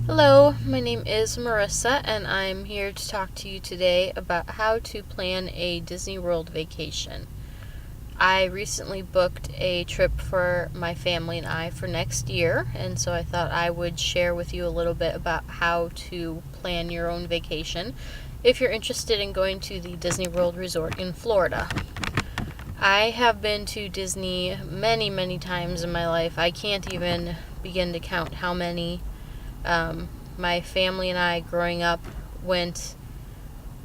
Hello, my name is Marissa, and I'm here to talk to you today about how to plan a Disney World vacation. I recently booked a trip for my family and I for next year, and so I thought I would share with you a little bit about how to plan your own vacation if you're interested in going to the Disney World Resort in Florida. I have been to Disney many times in my life. I can't even begin to count how many. My family and I, growing up, went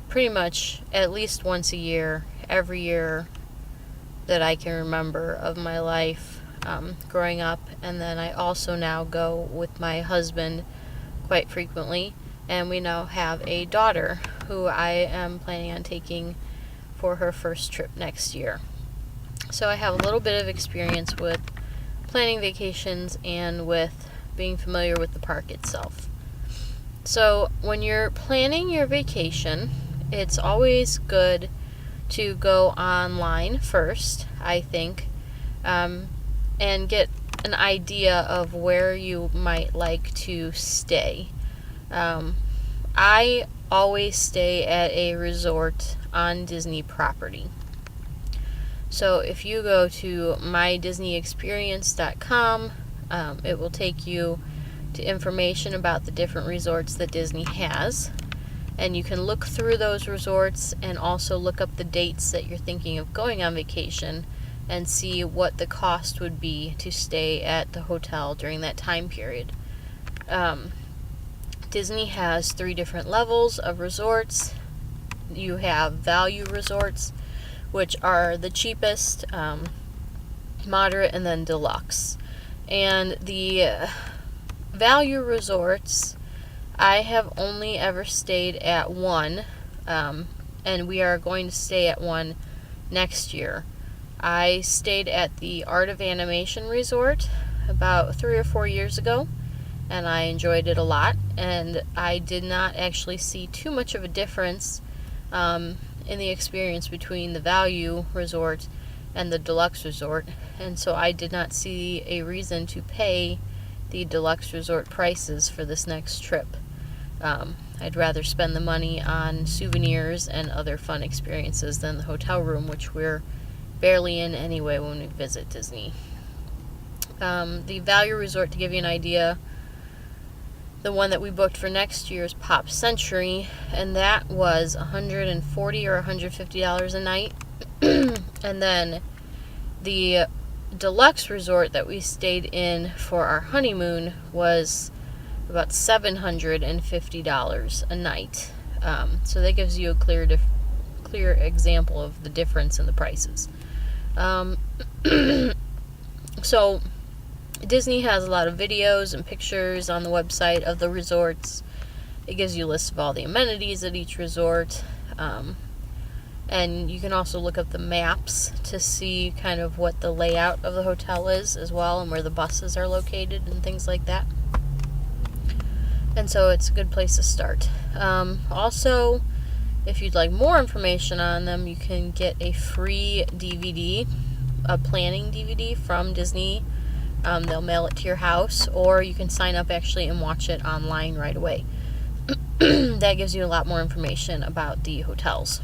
pretty much at least once a year, every year that I can remember of my life growing up. And then I also now go with my husband quite frequently. And we now have a daughter who I am planning on taking for her first trip next year. So I have a little bit of experience with planning vacations and with being familiar with the park itself. So when you're planning your vacation, it's always good to go online first, I think, and get an idea of where you might like to stay. I always stay at a resort on Disney property. So if you go to mydisneyexperience.com, it will take you to information about the different resorts that Disney has, and you can look through those resorts and also look up the dates that you're thinking of going on vacation and see what the cost would be to stay at the hotel during that time period. Disney has 3 different levels of resorts. You have value resorts, which are the cheapest, moderate, and then deluxe. And the value resorts, I have only ever stayed at one, and we are going to stay at one next year. I stayed at the Art of Animation Resort about 3 or 4 years ago, and I enjoyed it a lot, and I did not actually see too much of a difference in the experience between the value resort and the deluxe resort, and so I did not see a reason to pay the deluxe resort prices for this next trip. I'd rather spend the money on souvenirs and other fun experiences than the hotel room, which we're barely in anyway when we visit Disney. The value resort, to give you an idea, the one that we booked for next year is Pop Century, and that was $140 or $150 a night. And then the deluxe resort that we stayed in for our honeymoon was about $750 a night. So that gives you a clear example of the difference in the prices. So Disney has a lot of videos and pictures on the website of the resorts. It gives you a list of all the amenities at each resort. And you can also look up the maps to see kind of what the layout of the hotel is as well, and where the buses are located and things like that. And so it's a good place to start. Also, if you'd like more information on them, you can get a free DVD, a planning DVD from Disney. They'll mail it to your house, or you can sign up actually and watch it online right away. That gives you a lot more information about the hotels.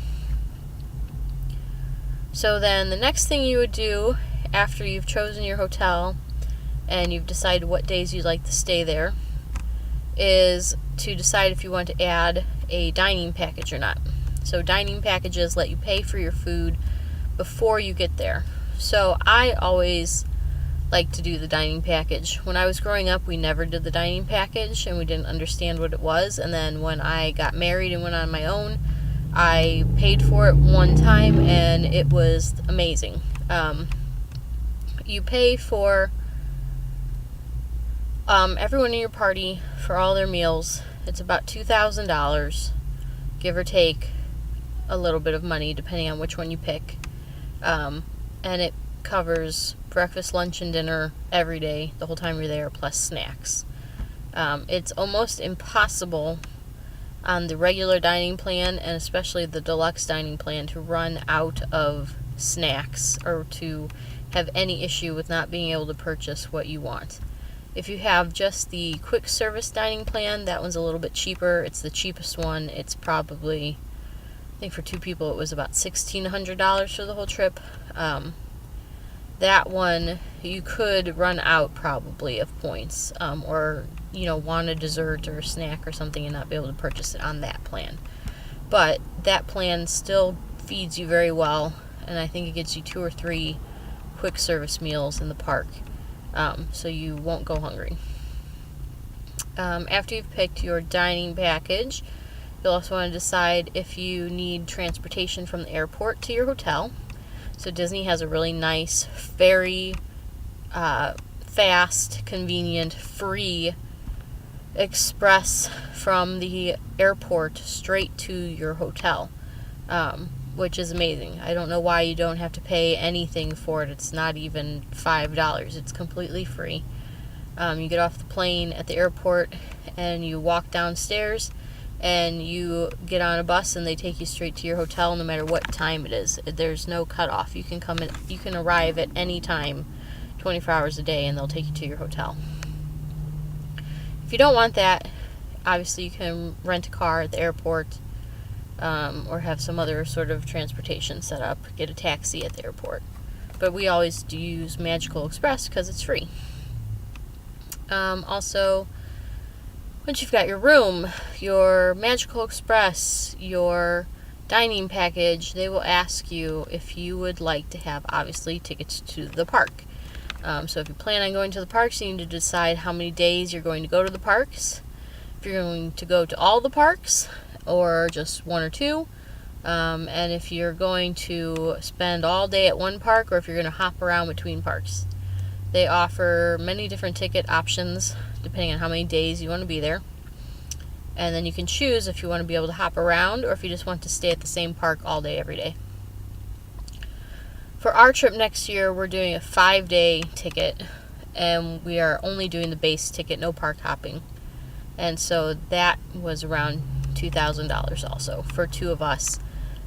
So then the next thing you would do after you've chosen your hotel and you've decided what days you'd like to stay there is to decide if you want to add a dining package or not. So dining packages let you pay for your food before you get there. So I always like to do the dining package. When I was growing up, we never did the dining package and we didn't understand what it was. And then when I got married and went on my own, I paid for it one time and it was amazing. You pay for everyone in your party for all their meals. It's about $2,000, give or take a little bit of money depending on which one you pick. And it covers breakfast, lunch, and dinner every day, the whole time you're there, plus snacks. It's almost impossible on the regular dining plan, and especially the deluxe dining plan, to run out of snacks or to have any issue with not being able to purchase what you want. If you have just the quick service dining plan, that one's a little bit cheaper. It's the cheapest one. It's probably, I think for 2 people it was about $1,600 for the whole trip. That one, you could run out probably of points, or want a dessert or a snack or something and not be able to purchase it on that plan. But that plan still feeds you very well, and I think it gets you 2 or 3 quick service meals in the park, so you won't go hungry. After you've picked your dining package, you'll also want to decide if you need transportation from the airport to your hotel. So Disney has a really nice, very fast, convenient, free express from the airport straight to your hotel, which is amazing. I don't know why you don't have to pay anything for it. It's not even $5. It's completely free. You get off the plane at the airport and you walk downstairs and you get on a bus and they take you straight to your hotel no matter what time it is. There's no cutoff. You can arrive at any time, 24 hours a day, and they'll take you to your hotel. If you don't want that, obviously you can rent a car at the airport, or have some other sort of transportation set up, get a taxi at the airport. But we always do use Magical Express because it's free. Also, once you've got your room, your Magical Express, your dining package, they will ask you if you would like to have, obviously, tickets to the park. So if you plan on going to the parks, you need to decide how many days you're going to go to the parks. If you're going to go to all the parks, or just 1 or 2. And if you're going to spend all day at one park, or if you're going to hop around between parks. They offer many different ticket options depending on how many days you want to be there. And then you can choose if you want to be able to hop around or if you just want to stay at the same park all day, every day. For our trip next year, we're doing a 5-day ticket, and we are only doing the base ticket, no park hopping. And so that was around $2,000 also for 2 of us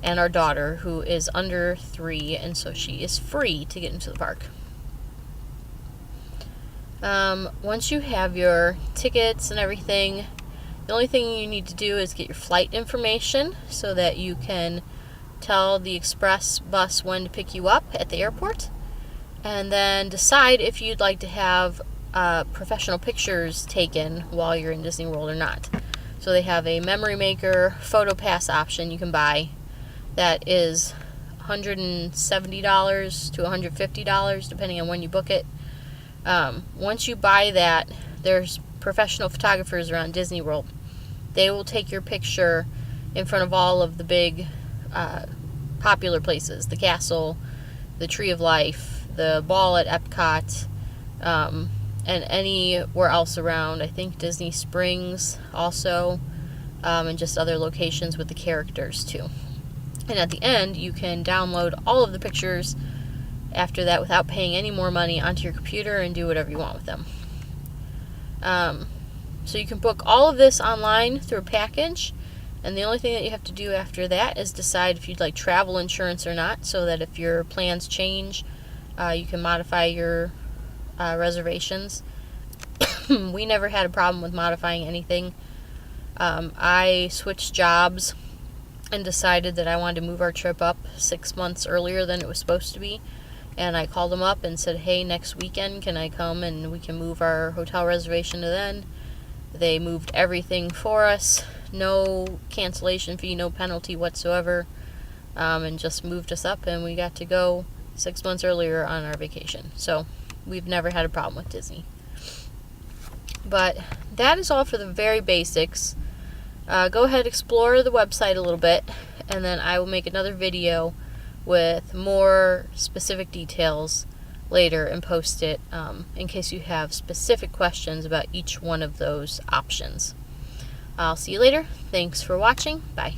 and our daughter, who is under 3, and so she is free to get into the park. Once you have your tickets and everything, the only thing you need to do is get your flight information so that you can tell the express bus when to pick you up at the airport, and then decide if you'd like to have professional pictures taken while you're in Disney World or not. So they have a Memory Maker photo pass option you can buy that is $170 to $150 depending on when you book it. Once you buy that, there's professional photographers around Disney World. They will take your picture in front of all of the big popular places, the castle, the Tree of Life, the ball at Epcot, and anywhere else around. I think Disney Springs also, and just other locations with the characters too. And at the end, you can download all of the pictures after that without paying any more money onto your computer and do whatever you want with them. So you can book all of this online through a package, and the only thing that you have to do after that is decide if you'd like travel insurance or not, so that if your plans change, you can modify your reservations. We never had a problem with modifying anything. I switched jobs and decided that I wanted to move our trip up 6 months earlier than it was supposed to be. And I called them up and said, hey, next weekend can I come and we can move our hotel reservation to then. They moved everything for us. No cancellation fee, no penalty whatsoever. And just moved us up, and we got to go 6 months earlier on our vacation. So we've never had a problem with Disney. But that is all for the very basics. Go ahead, explore the website a little bit, and then I will make another video with more specific details later and post it in case you have specific questions about each one of those options. I'll see you later. Thanks for watching. Bye.